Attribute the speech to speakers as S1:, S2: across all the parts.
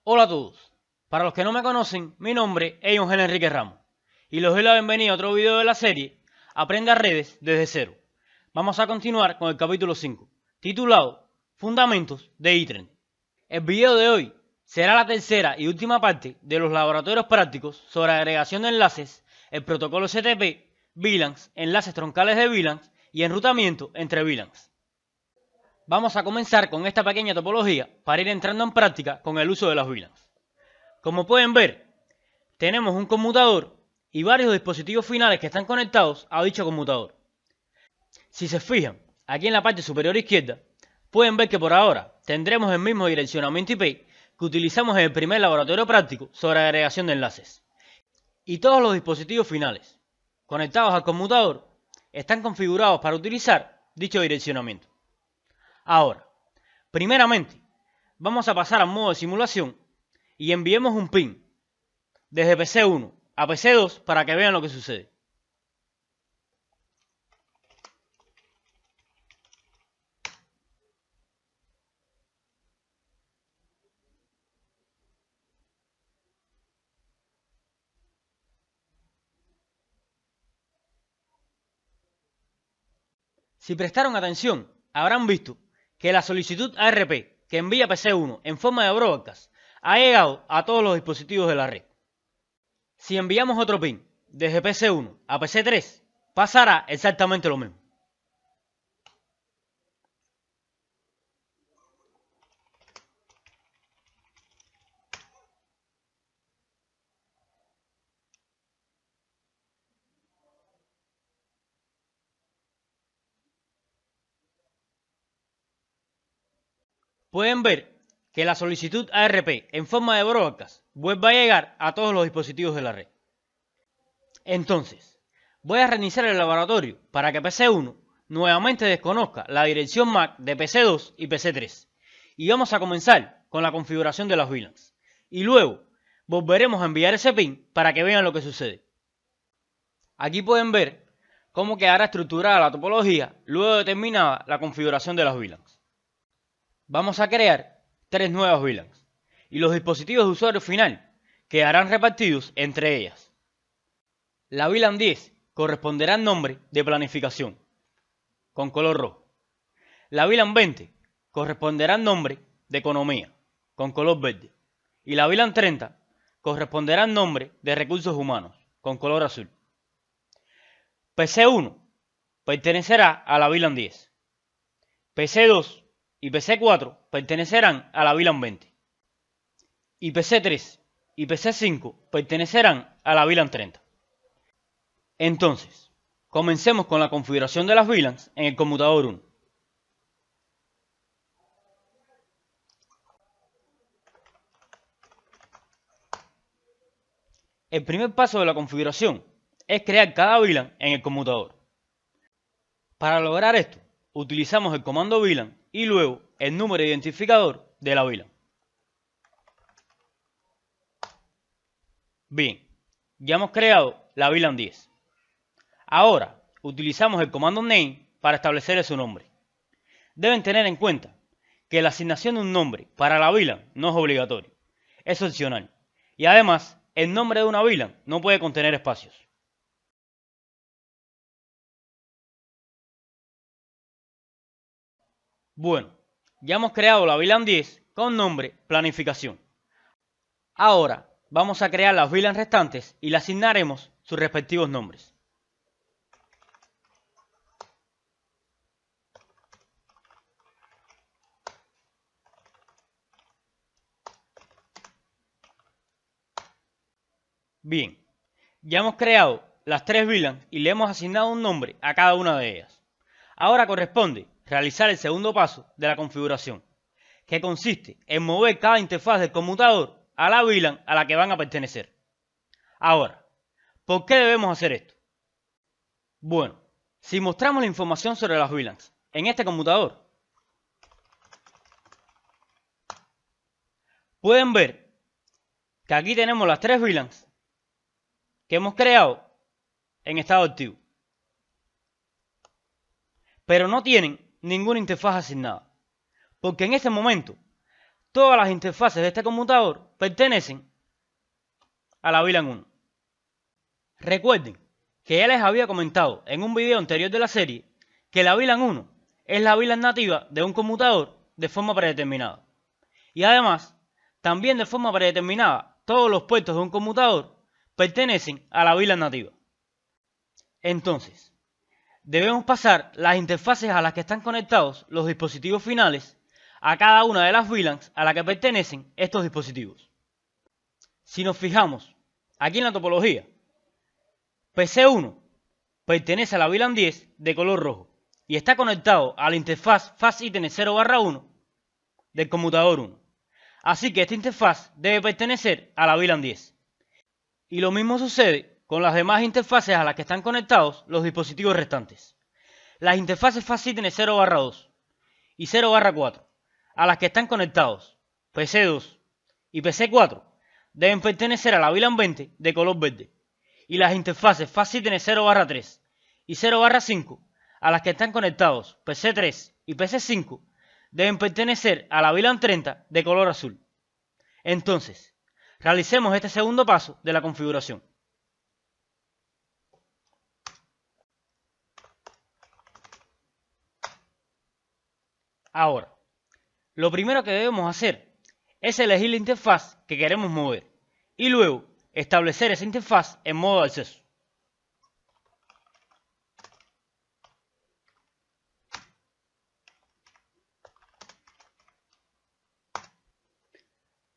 S1: Hola a todos. Para los que no me conocen, mi nombre es Eugenio Enrique Ramos y les doy la bienvenida a otro video de la serie Aprenda redes desde cero. Vamos a continuar con el capítulo 5, titulado Fundamentos de Ethernet. El video de hoy será la tercera y última parte de los laboratorios prácticos sobre agregación de enlaces, el protocolo STP, VLANs, enlaces troncales de VLANs y enrutamiento entre VLANs. Vamos a comenzar con esta pequeña topología para ir entrando en práctica con el uso de las VLANs. Como pueden ver, tenemos un conmutador y varios dispositivos finales que están conectados a dicho conmutador. Si se fijan, aquí en la parte superior izquierda, pueden ver que por ahora tendremos el mismo direccionamiento IP que utilizamos en el primer laboratorio práctico sobre agregación de enlaces. Y todos los dispositivos finales conectados al conmutador están configurados para utilizar dicho direccionamiento. Ahora, primeramente, vamos a pasar al modo de simulación y enviemos un pin desde PC1 a PC2 para que vean lo que sucede. Si prestaron atención, habrán visto que la solicitud ARP que envía PC1 en forma de broadcast ha llegado a todos los dispositivos de la red. Si enviamos otro pin desde PC1 a PC3, pasará exactamente lo mismo. Pueden ver que la solicitud ARP en forma de broadcast vuelve a llegar a todos los dispositivos de la red. Entonces, voy a reiniciar el laboratorio para que PC1 nuevamente desconozca la dirección MAC de PC2 y PC3. Y vamos a comenzar con la configuración de las VLANs. Y luego volveremos a enviar ese pin para que vean lo que sucede. Aquí pueden ver cómo quedará estructurada la topología luego de terminada la configuración de las VLANs. Vamos a crear 3 nuevas VLANs y los dispositivos de usuario final quedarán repartidos entre ellas. La VLAN 10 corresponderá al nombre de planificación, con color rojo. La VLAN 20 corresponderá al nombre de economía, con color verde. Y la VLAN 30 corresponderá al nombre de recursos humanos, con color azul. PC1 pertenecerá a la VLAN 10. PC2 y PC4 pertenecerán a la VLAN 20. Y PC3 y PC5 pertenecerán a la VLAN 30. Entonces, comencemos con la configuración de las VLANs en el conmutador 1. El primer paso de la configuración es crear cada VLAN en el conmutador. Para lograr esto, utilizamos el comando VLAN y luego el número identificador de la VLAN. Bien, ya hemos creado la VLAN 10. Ahora, utilizamos el comando name para establecer su nombre. Deben tener en cuenta que la asignación de un nombre para la VLAN no es obligatorio, es opcional. Y además, el nombre de una VLAN no puede contener espacios. Bueno, ya hemos creado la VLAN 10 con nombre planificación. Ahora vamos a crear las VLAN restantes y le asignaremos sus respectivos nombres. Bien, ya hemos creado las 3 VLANs y le hemos asignado un nombre a cada una de ellas. Ahora corresponde realizar el segundo paso de la configuración, que consiste en mover cada interfaz del conmutador a la VLAN a la que van a pertenecer. Ahora, ¿por qué debemos hacer esto? Bueno, si mostramos la información sobre las VLANs en este conmutador, pueden ver que aquí tenemos las 3 VLANs que hemos creado en estado activo, pero no tienen ninguna interfaz asignada, porque en este momento todas las interfaces de este conmutador pertenecen a la VLAN 1. Recuerden que ya les había comentado en un video anterior de la serie que la VLAN 1 es la VLAN nativa de un conmutador de forma predeterminada. Y además, también de forma predeterminada, todos los puertos de un conmutador pertenecen a la VLAN nativa. Entonces, debemos pasar las interfaces a las que están conectados los dispositivos finales a cada una de las VLANs a la que pertenecen estos dispositivos. Si nos fijamos aquí en la topología, PC1 pertenece a la VLAN 10 de color rojo y está conectado a la interfaz FastItene 0/1 del conmutador 1. Así que esta interfaz debe pertenecer a la VLAN 10. Y lo mismo sucede con las demás interfaces a las que están conectados los dispositivos restantes. Las interfaces FastItene 0/2 y 0/4 a las que están conectados PC2 y PC4 deben pertenecer a la VLAN 20 de color verde. Y las interfaces FastItene 0/3 y 0/5 a las que están conectados PC3 y PC5 deben pertenecer a la VLAN 30 de color azul. Entonces, realicemos este segundo paso de la configuración. Ahora, lo primero que debemos hacer es elegir la interfaz que queremos mover y luego establecer esa interfaz en modo de acceso.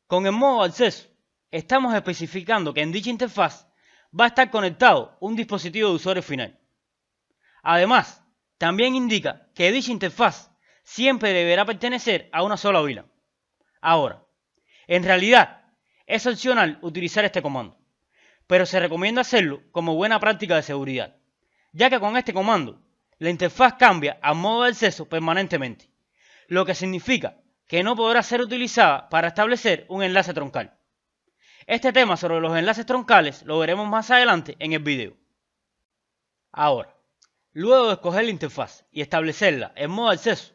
S1: Con el modo de acceso, estamos especificando que en dicha interfaz va a estar conectado un dispositivo de usuario final. Además, también indica que dicha interfaz siempre deberá pertenecer a una sola VLAN. Ahora, en realidad, es opcional utilizar este comando, pero se recomienda hacerlo como buena práctica de seguridad, ya que con este comando la interfaz cambia a modo de acceso permanentemente, lo que significa que no podrá ser utilizada para establecer un enlace troncal. Este tema sobre los enlaces troncales lo veremos más adelante en el video. Ahora, luego de escoger la interfaz y establecerla en modo de acceso,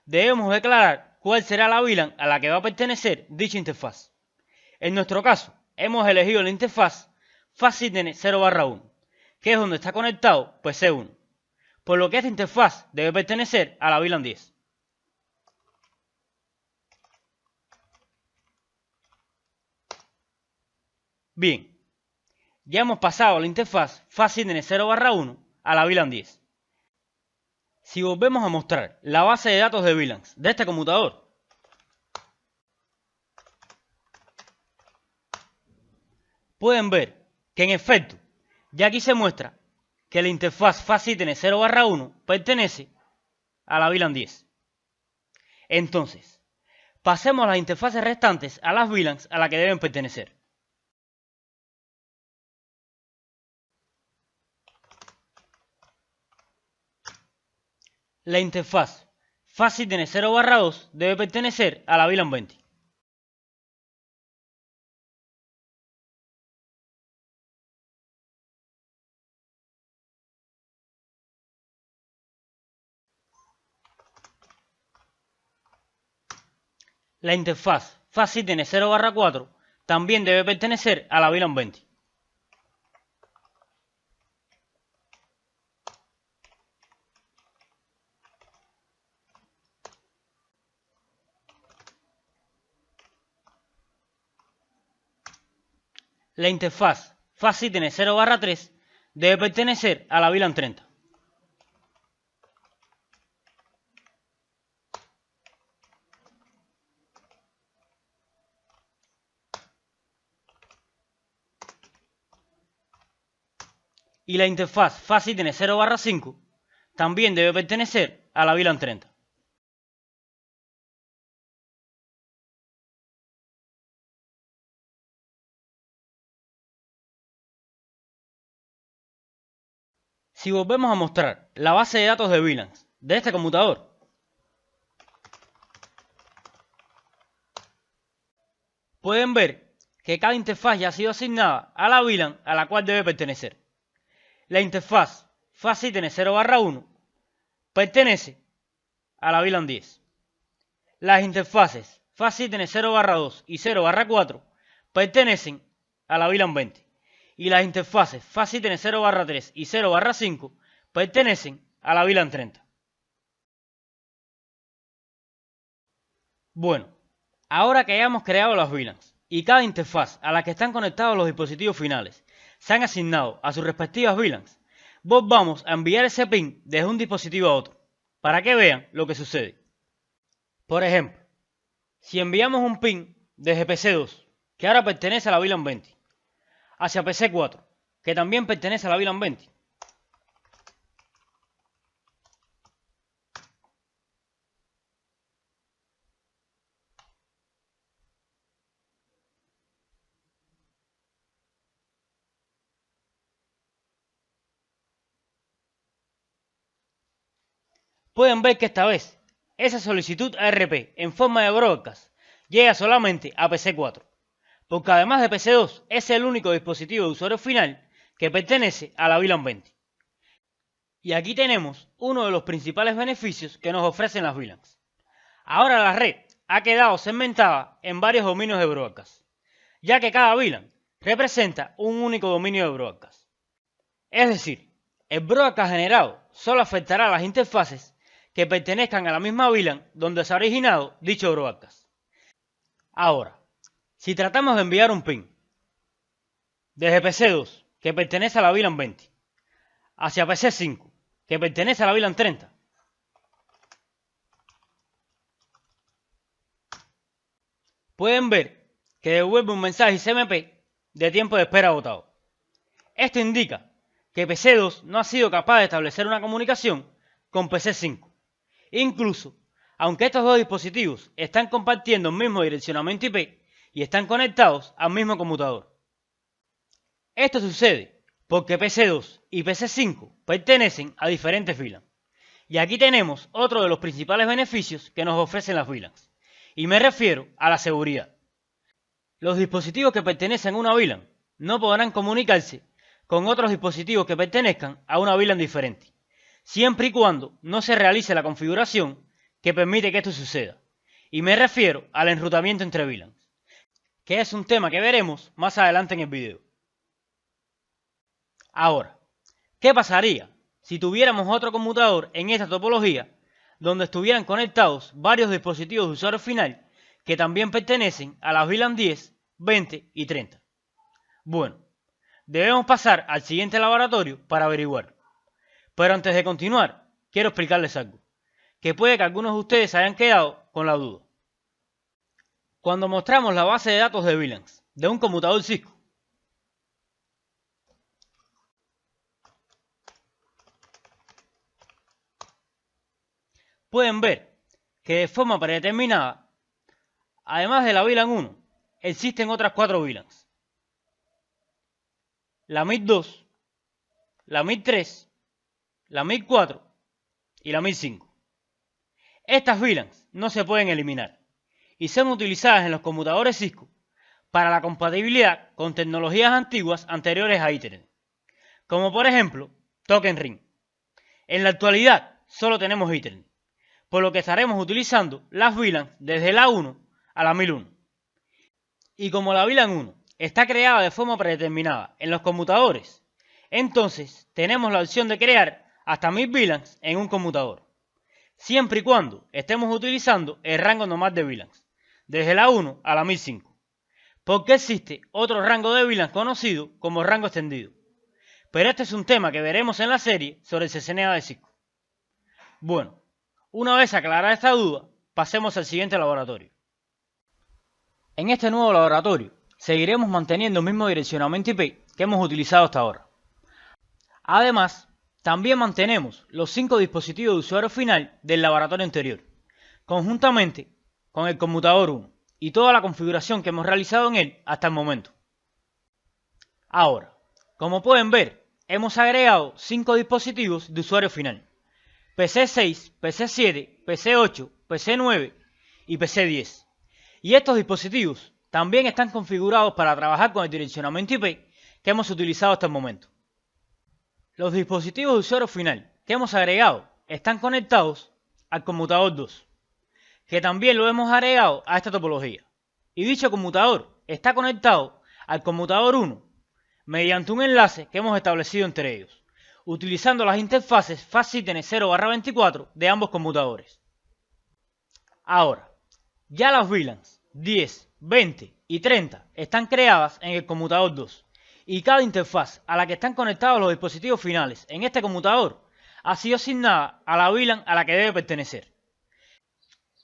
S1: debemos declarar cuál será la VLAN a la que va a pertenecer dicha interfaz. En nuestro caso, hemos elegido la interfaz FastItene 0/1, que es donde está conectado PC1, por lo que esta interfaz debe pertenecer a la VLAN 10. Bien, ya hemos pasado la interfaz FastItene 0/1 a la VLAN 10. Si volvemos a mostrar la base de datos de VLANs de este conmutador, pueden ver que en efecto, ya aquí se muestra que la interfaz FastItene 0/1 pertenece a la VLAN 10. Entonces, pasemos las interfaces restantes a las VLANs a las que deben pertenecer. La interfaz FastItene 0/2 debe pertenecer a la VLAN 20. La interfaz FastItene 0/4 también debe pertenecer a la VLAN 20. La interfaz FastItene 0/3 debe pertenecer a la VLAN 30. Y la interfaz FastItene 0/5 también debe pertenecer a la VLAN 30. Si volvemos a mostrar la base de datos de VLANs de este conmutador, pueden ver que cada interfaz ya ha sido asignada a la VLAN a la cual debe pertenecer. La interfaz FastItene 0/1 pertenece a la VLAN 10. Las interfaces fase ítems 0/2 y 0/4 pertenecen a la VLAN 20 y las interfaces fase ítems 0/3 y 0/5 pertenecen a la VLAN 30. Bueno, ahora que hayamos creado las VLANs y cada interfaz a la que están conectados los dispositivos finales se han asignado a sus respectivas VLANs, vamos a enviar ese pin desde un dispositivo a otro, para que vean lo que sucede. Por ejemplo, si enviamos un pin desde PC2, que ahora pertenece a la VLAN 20, hacia PC4, que también pertenece a la VLAN 20, pueden ver que esta vez esa solicitud ARP en forma de broadcast llega solamente a PC4, porque además de PC2 es el único dispositivo de usuario final que pertenece a la VLAN 20. Y aquí tenemos uno de los principales beneficios que nos ofrecen las VLANs. Ahora la red ha quedado segmentada en varios dominios de broadcast, ya que cada VLAN representa un único dominio de broadcast. Es decir, el broadcast generado solo afectará a las interfaces que pertenezcan a la misma VLAN donde se ha originado dicho broadcast. Ahora, si tratamos de enviar un pin desde PC2, que pertenece a la VLAN 20, hacia PC5, que pertenece a la VLAN 30, pueden ver que devuelve un mensaje XMP de tiempo de espera agotado. Esto indica que PC2 no ha sido capaz de establecer una comunicación con PC5. Incluso, aunque estos dos dispositivos están compartiendo el mismo direccionamiento IP y están conectados al mismo conmutador. Esto sucede porque PC2 y PC5 pertenecen a diferentes VLANs. Y aquí tenemos otro de los principales beneficios que nos ofrecen las VLANs. Y me refiero a la seguridad. Los dispositivos que pertenecen a una VLAN no podrán comunicarse con otros dispositivos que pertenezcan a una VLAN diferente, siempre y cuando no se realice la configuración que permite que esto suceda. Y me refiero al enrutamiento entre VLANs, que es un tema que veremos más adelante en el video. Ahora, ¿qué pasaría si tuviéramos otro conmutador en esta topología donde estuvieran conectados varios dispositivos de usuario final que también pertenecen a las VLAN 10, 20 y 30? Bueno, debemos pasar al siguiente laboratorio para averiguarlo. Pero antes de continuar, quiero explicarles algo, que puede que algunos de ustedes se hayan quedado con la duda. Cuando mostramos la base de datos de VLANs de un conmutador Cisco, pueden ver que de forma predeterminada, además de la VLAN 1, existen otras 4 VLANs. La MIT2, la MIT3, la MIT4 y la MIT5. Estas VLANs no se pueden eliminar y son utilizadas en los computadores Cisco para la compatibilidad con tecnologías antiguas anteriores a Ethernet, como por ejemplo Token Ring. En la actualidad solo tenemos Ethernet, por lo que estaremos utilizando las VLANs desde la 1 a la 1001. Y como la VLAN 1 está creada de forma predeterminada en los conmutadores, entonces tenemos la opción de crear hasta 1000 VLANs en un conmutador, siempre y cuando estemos utilizando el rango normal de VLANs, desde la 1 a la 1005, porque existe otro rango de VLANs conocido como rango extendido, pero este es un tema que veremos en la serie sobre el CCNA de Cisco. Bueno, una vez aclarada esta duda, pasemos al siguiente laboratorio. En este nuevo laboratorio seguiremos manteniendo el mismo direccionamiento IP que hemos utilizado hasta ahora. Además, también mantenemos los 5 dispositivos de usuario final del laboratorio anterior, conjuntamente con el conmutador 1 y toda la configuración que hemos realizado en él hasta el momento. Ahora, como pueden ver, hemos agregado 5 dispositivos de usuario final: PC6, PC7, PC8, PC9 y PC10. Y estos dispositivos también están configurados para trabajar con el direccionamiento IP que hemos utilizado hasta el momento. Los dispositivos de usuario final que hemos agregado están conectados al conmutador 2, que también lo hemos agregado a esta topología. Y dicho conmutador está conectado al conmutador 1 mediante un enlace que hemos establecido entre ellos, utilizando las interfaces FastSytene 0/24 de ambos conmutadores. Ahora, ya las VLANs 10, 20 y 30 están creadas en el conmutador 2 y cada interfaz a la que están conectados los dispositivos finales en este conmutador ha sido asignada a la VLAN a la que debe pertenecer.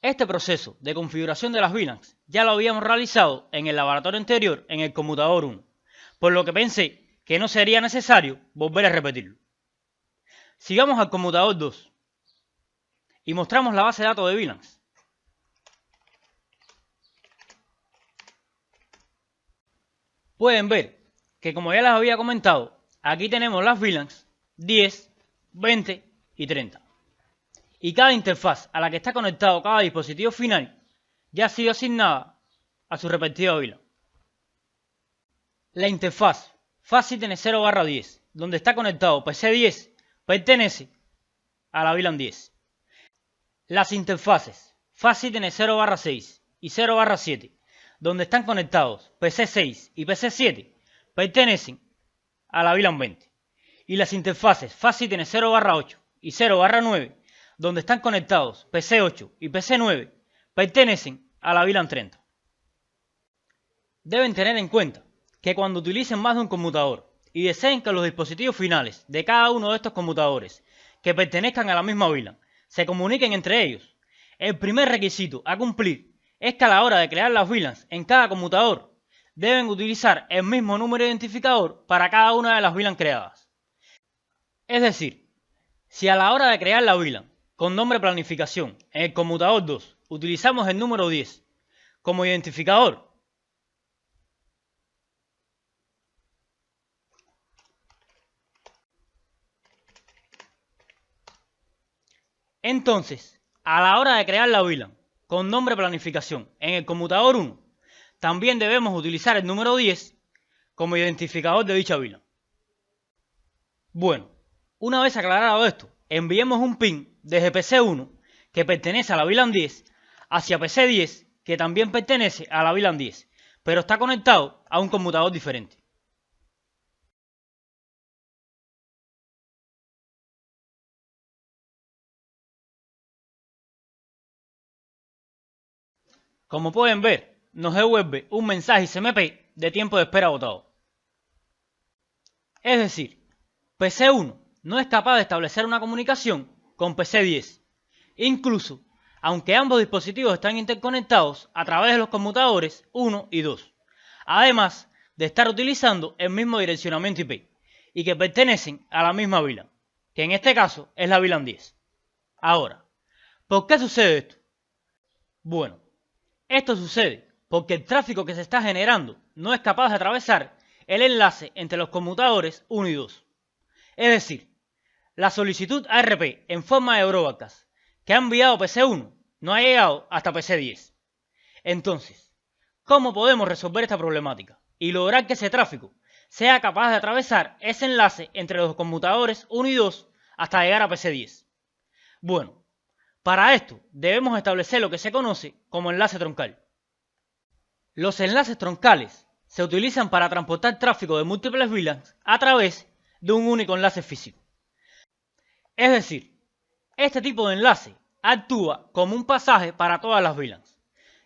S1: Este proceso de configuración de las VLANs ya lo habíamos realizado en el laboratorio anterior en el conmutador 1, por lo que pensé que no sería necesario volver a repetirlo. Sigamos al conmutador 2 y mostramos la base de datos de VLANs. Pueden ver que, como ya les había comentado, aquí tenemos las VLANs 10, 20 y 30. Y cada interfaz a la que está conectado cada dispositivo final ya ha sido asignada a su respectiva VLAN. La interfaz FastSytene 0/10, donde está conectado PC10, pertenece a la VLAN 10. Las interfaces FastSytene 0/6 y 0/7, donde están conectados PC6 y PC7, pertenecen a la VLAN 20. Y las interfaces FastSytene 0/8 y 0/9, donde están conectados PC8 y PC9, pertenecen a la VLAN 30. Deben tener en cuenta que cuando utilicen más de un conmutador y deseen que los dispositivos finales de cada uno de estos conmutadores que pertenezcan a la misma VLAN se comuniquen entre ellos, el primer requisito a cumplir es que a la hora de crear las VLANs en cada conmutador deben utilizar el mismo número identificador para cada una de las VLAN creadas. Es decir, si a la hora de crear la VLAN con nombre planificación en el conmutador 2 utilizamos el número 10 como identificador, entonces, a la hora de crear la VLAN con nombre planificación en el conmutador 1, también debemos utilizar el número 10 como identificador de dicha VLAN. Bueno, una vez aclarado esto, enviemos un pin desde PC1, que pertenece a la VLAN 10, hacia PC10, que también pertenece a la VLAN 10, pero está conectado a un conmutador diferente. Como pueden ver, nos devuelve un mensaje XMP de tiempo de espera agotado. Es decir, PC1 no es capaz de establecer una comunicación con PC10, incluso aunque ambos dispositivos están interconectados a través de los conmutadores 1 y 2, además de estar utilizando el mismo direccionamiento IP y que pertenecen a la misma VLAN, que en este caso es la VLAN 10. Ahora, ¿por qué sucede esto? Bueno, esto sucede porque el tráfico que se está generando no es capaz de atravesar el enlace entre los conmutadores 1 y 2. Es decir, la solicitud ARP en forma de broadcast que ha enviado PC1 no ha llegado hasta PC10. Entonces, ¿cómo podemos resolver esta problemática y lograr que ese tráfico sea capaz de atravesar ese enlace entre los conmutadores 1 y 2 hasta llegar a PC10? Bueno, para esto debemos establecer lo que se conoce como enlace troncal. Los enlaces troncales se utilizan para transportar tráfico de múltiples VLANs a través de un único enlace físico. Es decir, este tipo de enlace actúa como un pasaje para todas las VLANs,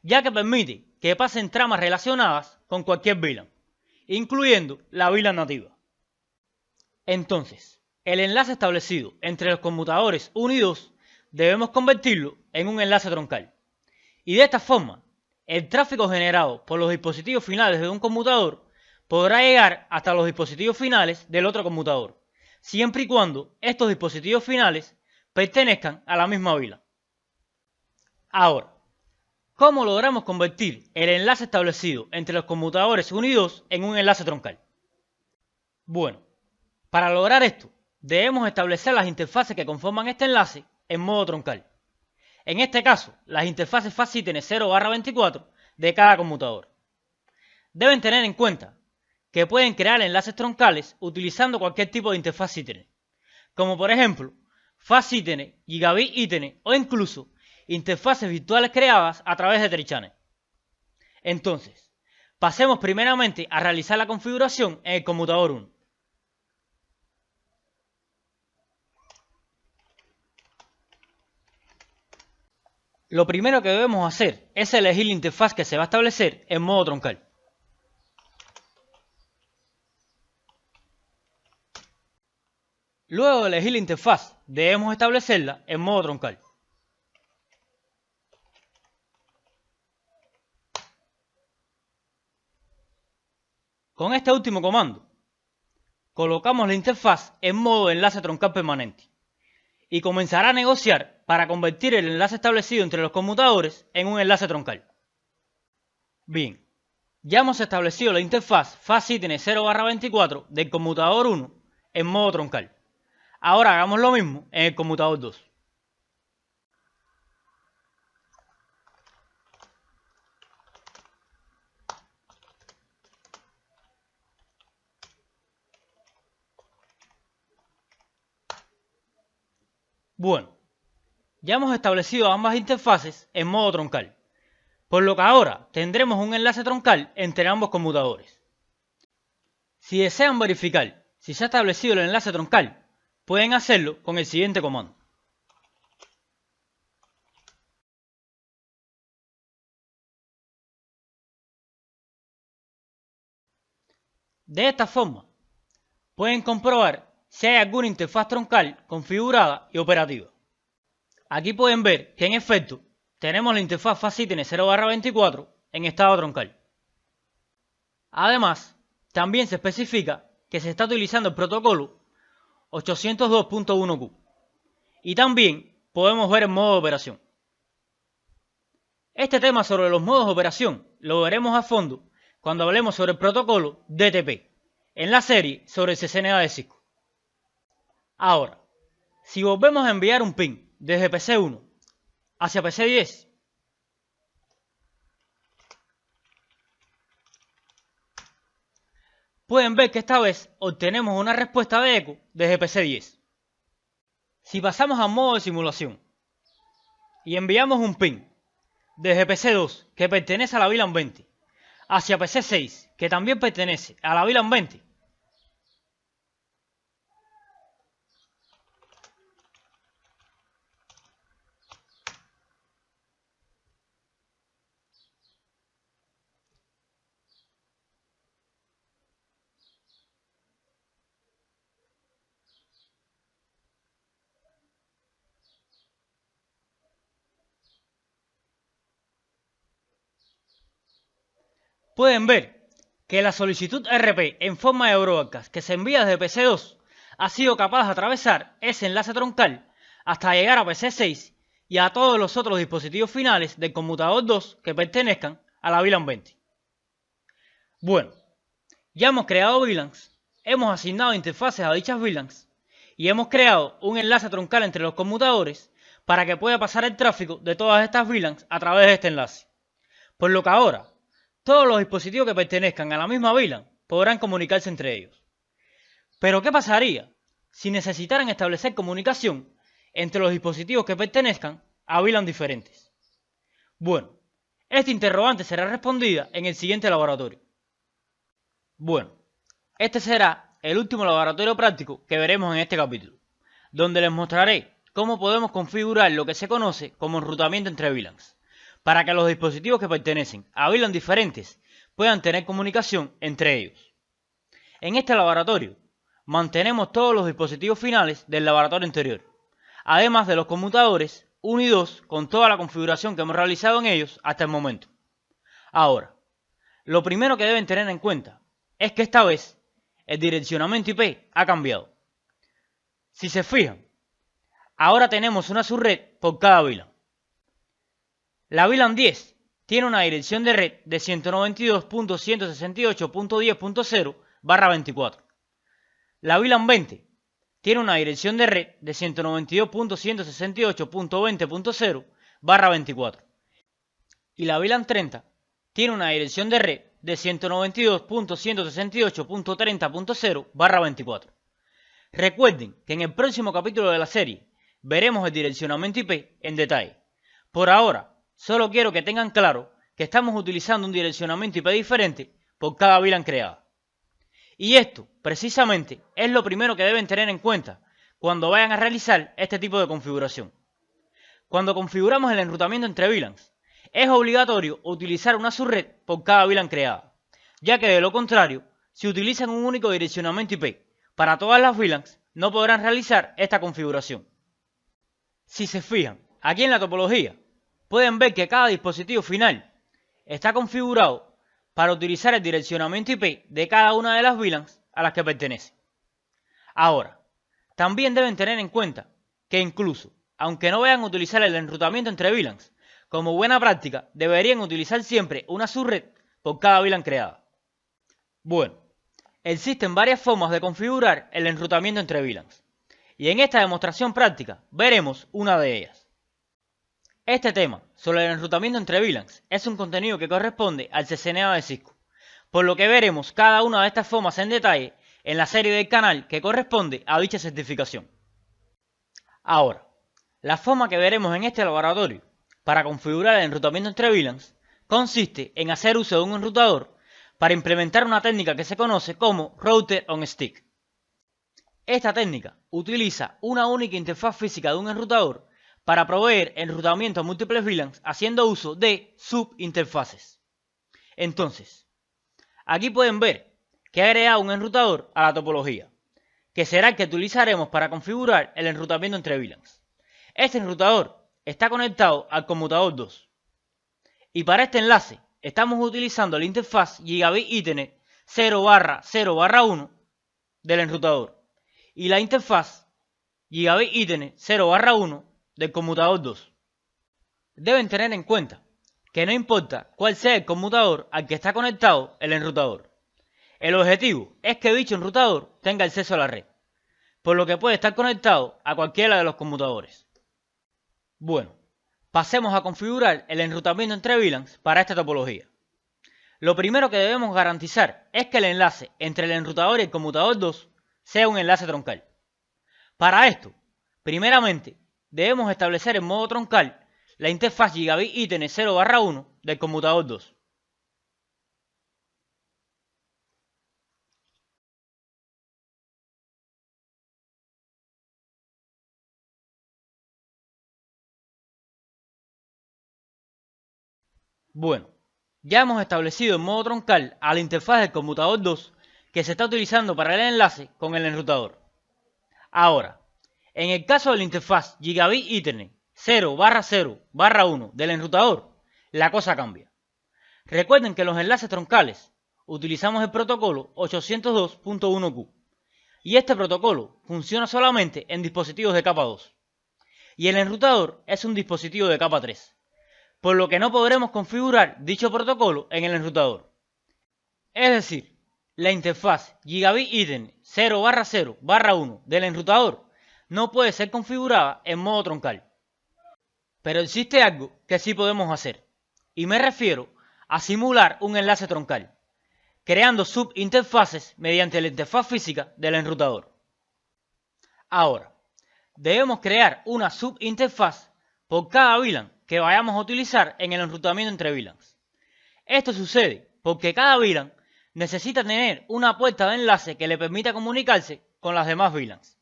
S1: ya que permite que pasen tramas relacionadas con cualquier VLAN, incluyendo la VLAN nativa. Entonces, el enlace establecido entre los conmutadores 1 y 2 debemos convertirlo en un enlace troncal. Y de esta forma, el tráfico generado por los dispositivos finales de un conmutador podrá llegar hasta los dispositivos finales del otro conmutador, siempre y cuando estos dispositivos finales pertenezcan a la misma VLAN. Ahora, ¿cómo logramos convertir el enlace establecido entre los conmutadores 1 y 2 en un enlace troncal? Bueno, para lograr esto, debemos establecer las interfaces que conforman este enlace en modo troncal. En este caso, las interfaces FastSytene 0/24 de cada conmutador. Deben tener en cuenta que pueden crear enlaces troncales utilizando cualquier tipo de interfaz Sytene, como por ejemplo FastSytene, Gigabit Ethernet o incluso interfaces virtuales creadas a través de Trichannel. Entonces, pasemos primeramente a realizar la configuración en el conmutador 1. Lo primero que debemos hacer es elegir la interfaz que se va a establecer en modo troncal. Luego de elegir la interfaz, debemos establecerla en modo troncal. Con este último comando, colocamos la interfaz en modo enlace troncal permanente y comenzará a negociar para convertir el enlace establecido entre los conmutadores en un enlace troncal. Bien, ya hemos establecido la interfaz FastSightNet 0/24 del conmutador 1 en modo troncal. Ahora hagamos lo mismo en el conmutador 2. Bueno, ya hemos establecido ambas interfaces en modo troncal, por lo que ahora tendremos un enlace troncal entre ambos conmutadores. Si desean verificar si se ha establecido el enlace troncal, pueden hacerlo con el siguiente comando. De esta forma, pueden comprobar si hay alguna interfaz troncal configurada y operativa. Aquí pueden ver que en efecto tenemos la interfaz FastSightNet 0/24 en estado troncal. Además, también se especifica que se está utilizando el protocolo 802.1q y también podemos ver el modo de operación. Este tema sobre los modos de operación lo veremos a fondo cuando hablemos sobre el protocolo DTP en la serie sobre el CCNA de Cisco. Ahora, si volvemos a enviar un ping desde PC1 hacia PC10, pueden ver que esta vez obtenemos una respuesta de eco desde PC10. Si pasamos al modo de simulación y enviamos un ping desde PC2 que pertenece a la VLAN 20 hacia PC6 que también pertenece a la VLAN 20, pueden ver que la solicitud RP en forma de broadcast que se envía desde PC2 ha sido capaz de atravesar ese enlace troncal hasta llegar a PC6 y a todos los otros dispositivos finales del conmutador 2 que pertenezcan a la VLAN 20. Bueno, ya hemos creado VLANs, hemos asignado interfaces a dichas VLANs y hemos creado un enlace troncal entre los conmutadores para que pueda pasar el tráfico de todas estas VLANs a través de este enlace. Por lo que ahora, todos los dispositivos que pertenezcan a la misma VLAN podrán comunicarse entre ellos. Pero ¿qué pasaría si necesitaran establecer comunicación entre los dispositivos que pertenezcan a VLAN diferentes? Bueno, esta interrogante será respondida en el siguiente laboratorio. Bueno, este será el último laboratorio práctico que veremos en este capítulo, donde les mostraré cómo podemos configurar lo que se conoce como enrutamiento entre VLANs, para que los dispositivos que pertenecen a VLAN diferentes puedan tener comunicación entre ellos. En este laboratorio mantenemos todos los dispositivos finales del laboratorio anterior, además de los conmutadores 1 y 2 con toda la configuración que hemos realizado en ellos hasta el momento. Ahora, lo primero que deben tener en cuenta es que esta vez el direccionamiento IP ha cambiado. Si se fijan, ahora tenemos una subred por cada VLAN. La VLAN 10 tiene una dirección de red de 192.168.10.0/24. La VLAN 20 tiene una dirección de red de 192.168.20.0/24. Y la VLAN 30 tiene una dirección de red de 192.168.30.0/24. Recuerden que en el próximo capítulo de la serie veremos el direccionamiento IP en detalle, Por ahora, solo quiero que tengan claro que estamos utilizando un direccionamiento IP diferente por cada VLAN creada. Y esto, precisamente, es lo primero que deben tener en cuenta cuando vayan a realizar este tipo de configuración. Cuando configuramos el enrutamiento entre VLANs, es obligatorio utilizar una subred por cada VLAN creada, ya que de lo contrario, si utilizan un único direccionamiento IP para todas las VLANs, no podrán realizar esta configuración. Si se fijan, aquí en la topología, pueden ver que cada dispositivo final está configurado para utilizar el direccionamiento IP de cada una de las VLANs a las que pertenece. Ahora, también deben tener en cuenta que incluso, aunque no vayan a utilizar el enrutamiento entre VLANs, como buena práctica, deberían utilizar siempre una subred por cada VLAN creada. Bueno, existen varias formas de configurar el enrutamiento entre VLANs, y en esta demostración práctica veremos una de ellas. Este tema sobre el enrutamiento entre VLANs es un contenido que corresponde al CCNA de Cisco, por lo que veremos cada una de estas formas en detalle en la serie del canal que corresponde a dicha certificación. Ahora, la forma que veremos en este laboratorio para configurar el enrutamiento entre VLANs consiste en hacer uso de un enrutador para implementar una técnica que se conoce como Router on Stick. Esta técnica utiliza una única interfaz física de un enrutador para proveer enrutamiento a múltiples VLANs haciendo uso de subinterfaces. Entonces, aquí pueden ver que he agregado un enrutador a la topología, que será el que utilizaremos para configurar el enrutamiento entre VLANs. Este enrutador está conectado al conmutador 2. Y para este enlace estamos utilizando la interfaz Gigabit Ethernet 0/0/1 del enrutador y la interfaz Gigabit Ethernet 0/1 del conmutador 2. Deben tener en cuenta que no importa cuál sea el conmutador al que está conectado el enrutador. El objetivo es que dicho enrutador tenga acceso a la red, por lo que puede estar conectado a cualquiera de los conmutadores. Bueno, pasemos a configurar el enrutamiento entre VLANs para esta topología. Lo primero que debemos garantizar es que el enlace entre el enrutador y el conmutador 2 sea un enlace troncal. Para esto, primeramente, debemos establecer en modo troncal la interfaz Gigabit Ethernet 0/1 del conmutador 2. Bueno, ya hemos establecido en modo troncal a la interfaz del conmutador 2 que se está utilizando para el enlace con el enrutador. Ahora, en el caso de la interfaz Gigabit Ethernet 0/0/1 del enrutador, la cosa cambia. Recuerden que los enlaces troncales utilizamos el protocolo 802.1q y este protocolo funciona solamente en dispositivos de capa 2 y el enrutador es un dispositivo de capa 3, por lo que no podremos configurar dicho protocolo en el enrutador. Es decir, la interfaz Gigabit Ethernet 0/0/1 del enrutador no puede ser configurada en modo troncal. Pero existe algo que sí podemos hacer, y me refiero a simular un enlace troncal, creando subinterfaces mediante la interfaz física del enrutador. Ahora, debemos crear una subinterfaz por cada VLAN que vayamos a utilizar en el enrutamiento entre VLANs. Esto sucede porque cada VLAN necesita tener una puerta de enlace que le permita comunicarse con las demás VLANs.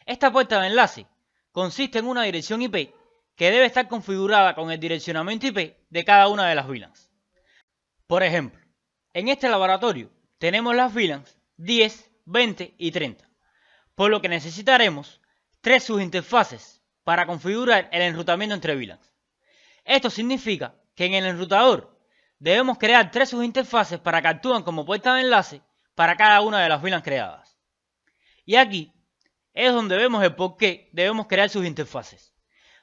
S1: Esta puerta de enlace consiste en una dirección IP que debe estar configurada con el direccionamiento IP de cada una de las VLANs. Por ejemplo, en este laboratorio tenemos las VLANs 10, 20 y 30, por lo que necesitaremos 3 subinterfaces para configurar el enrutamiento entre VLANs. Esto significa que en el enrutador debemos crear 3 subinterfaces para que actúen como puerta de enlace para cada una de las VLANs creadas. Y aquí es donde vemos el por qué debemos crear subinterfaces.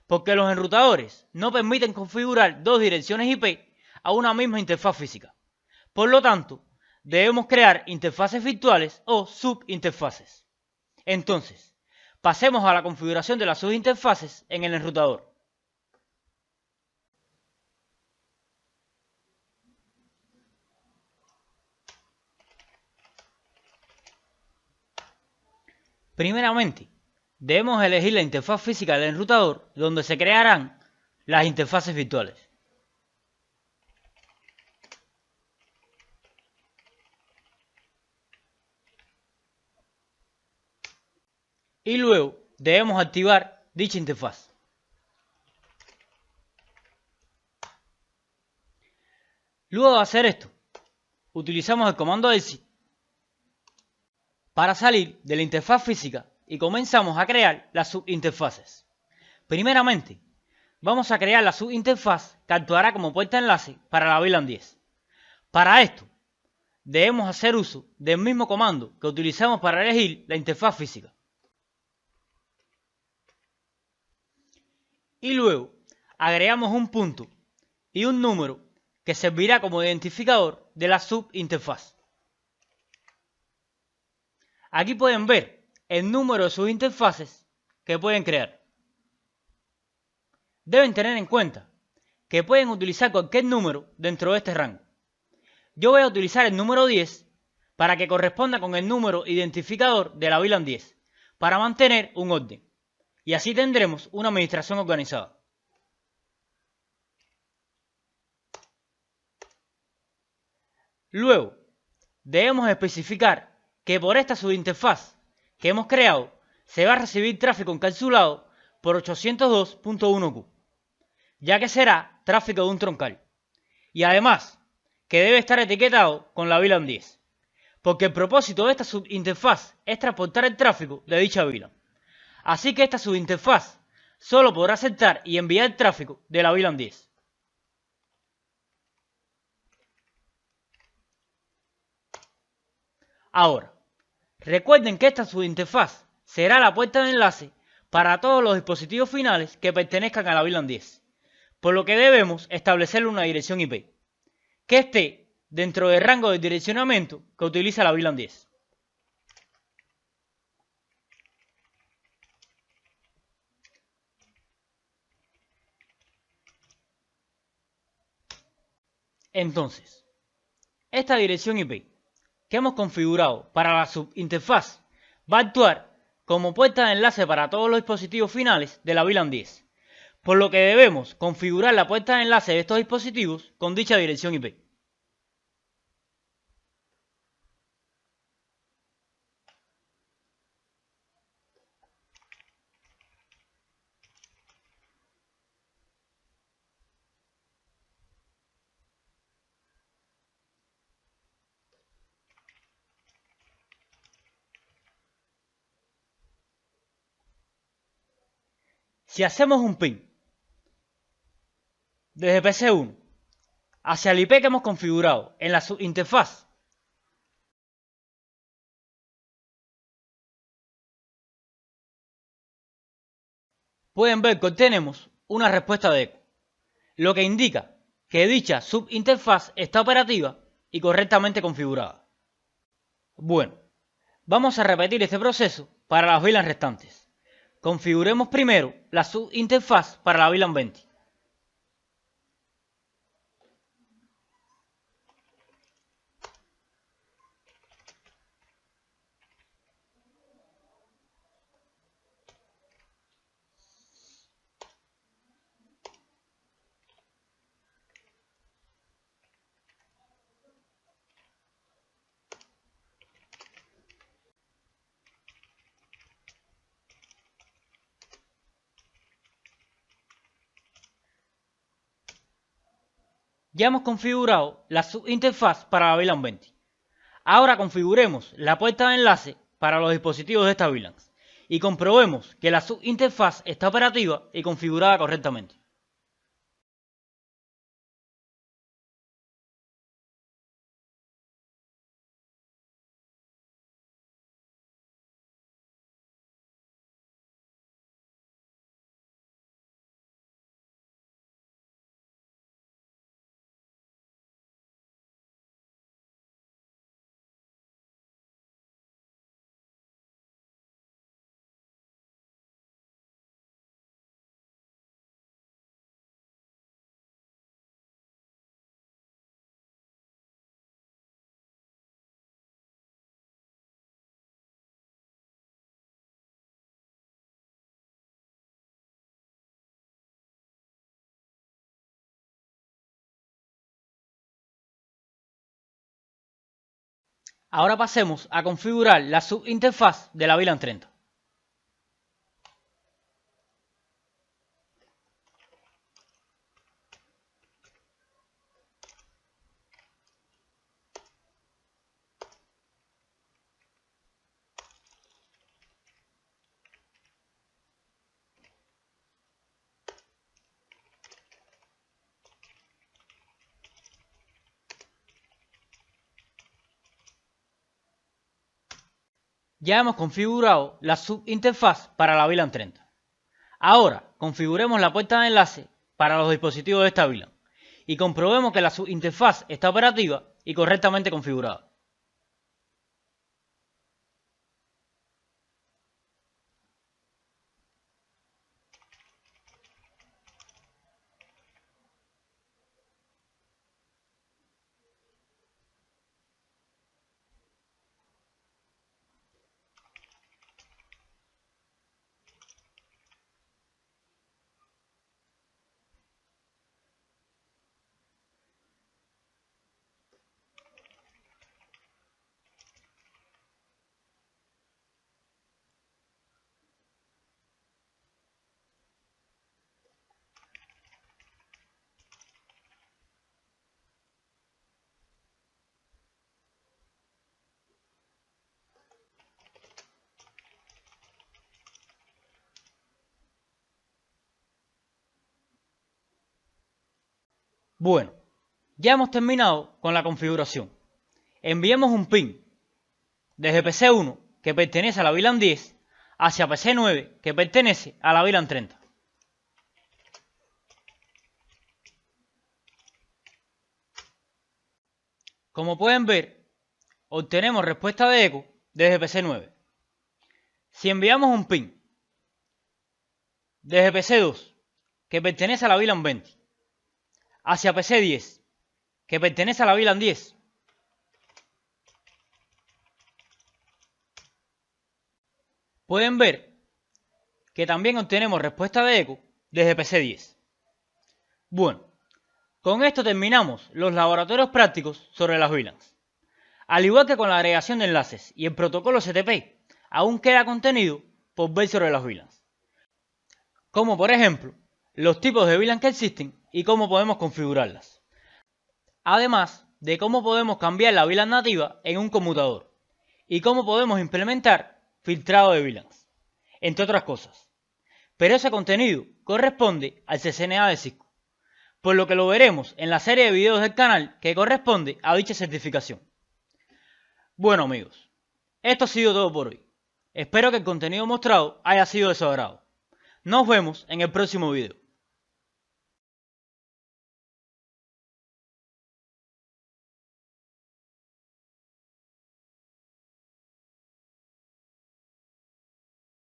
S1: Porque los enrutadores no permiten configurar 2 direcciones IP a una misma interfaz física. Por lo tanto, debemos crear interfaces virtuales o subinterfaces. Entonces, pasemos a la configuración de las subinterfaces en el enrutador. Primeramente, debemos elegir la interfaz física del enrutador donde se crearán las interfaces virtuales. Y luego debemos activar dicha interfaz. Luego de hacer esto, utilizamos el comando exit para salir de la interfaz física y comenzamos a crear las subinterfaces. Primeramente, vamos a crear la subinterfaz que actuará como puerta de enlace para la VLAN 10. Para esto, debemos hacer uso del mismo comando que utilizamos para elegir la interfaz física. Y luego, agregamos un punto y un número que servirá como identificador de la subinterfaz. Aquí pueden ver el número de sus interfaces que pueden crear. Deben tener en cuenta que pueden utilizar cualquier número dentro de este rango. Yo voy a utilizar el número 10 para que corresponda con el número identificador de la VLAN 10 para mantener un orden. Y así tendremos una administración organizada. Luego, debemos especificar que por esta subinterfaz que hemos creado se va a recibir tráfico encapsulado por 802.1q, ya que será tráfico de un troncal. Y además, que debe estar etiquetado con la VLAN 10, porque el propósito de esta subinterfaz es transportar el tráfico de dicha VLAN. Así que esta subinterfaz solo podrá aceptar y enviar el tráfico de la VLAN 10. Ahora, recuerden que esta subinterfaz será la puerta de enlace para todos los dispositivos finales que pertenezcan a la VLAN 10, por lo que debemos establecerle una dirección IP que esté dentro del rango de direccionamiento que utiliza la VLAN 10. Entonces, esta dirección IP que hemos configurado para la subinterfaz va a actuar como puerta de enlace para todos los dispositivos finales de la VLAN 10, por lo que debemos configurar la puerta de enlace de estos dispositivos con dicha dirección IP. Si hacemos un ping desde PC1 hacia el IP que hemos configurado en la subinterfaz, pueden ver que obtenemos una respuesta de eco, lo que indica que dicha subinterfaz está operativa y correctamente configurada. Bueno, vamos a repetir este proceso para las VLAN restantes. Configuremos primero la subinterfaz para la VLAN 20. Ya hemos configurado la subinterfaz para la VLAN 20. Ahora configuremos la puerta de enlace para los dispositivos de esta VLAN y comprobemos que la subinterfaz está operativa y configurada correctamente. Ahora pasemos a configurar la subinterfaz de la VLAN 30. Ya hemos configurado la subinterfaz para la VLAN 30. Ahora configuremos la puerta de enlace para los dispositivos de esta VLAN y comprobemos que la subinterfaz está operativa y correctamente configurada. Bueno, ya hemos terminado con la configuración. Enviemos un pin desde PC1, que pertenece a la VLAN 10, hacia PC9, que pertenece a la VLAN 30. Como pueden ver, obtenemos respuesta de eco desde PC9. Si enviamos un pin desde PC2, que pertenece a la VLAN 20, hacia PC10, que pertenece a la VLAN 10, pueden ver que también obtenemos respuesta de eco desde PC10. Bueno, con esto terminamos los laboratorios prácticos sobre las VLANs. Al igual que con la agregación de enlaces y el protocolo STP, aún queda contenido por ver sobre las VLANs, como por ejemplo los tipos de VLAN que existen y cómo podemos configurarlas, además de cómo podemos cambiar la VLAN nativa en un conmutador y cómo podemos implementar filtrado de VLANs, entre otras cosas. Pero ese contenido corresponde al CCNA de Cisco, por lo que lo veremos en la serie de videos del canal que corresponde a dicha certificación. Bueno amigos, esto ha sido todo por hoy. Espero que el contenido mostrado haya sido de su agrado. Nos vemos en el próximo video.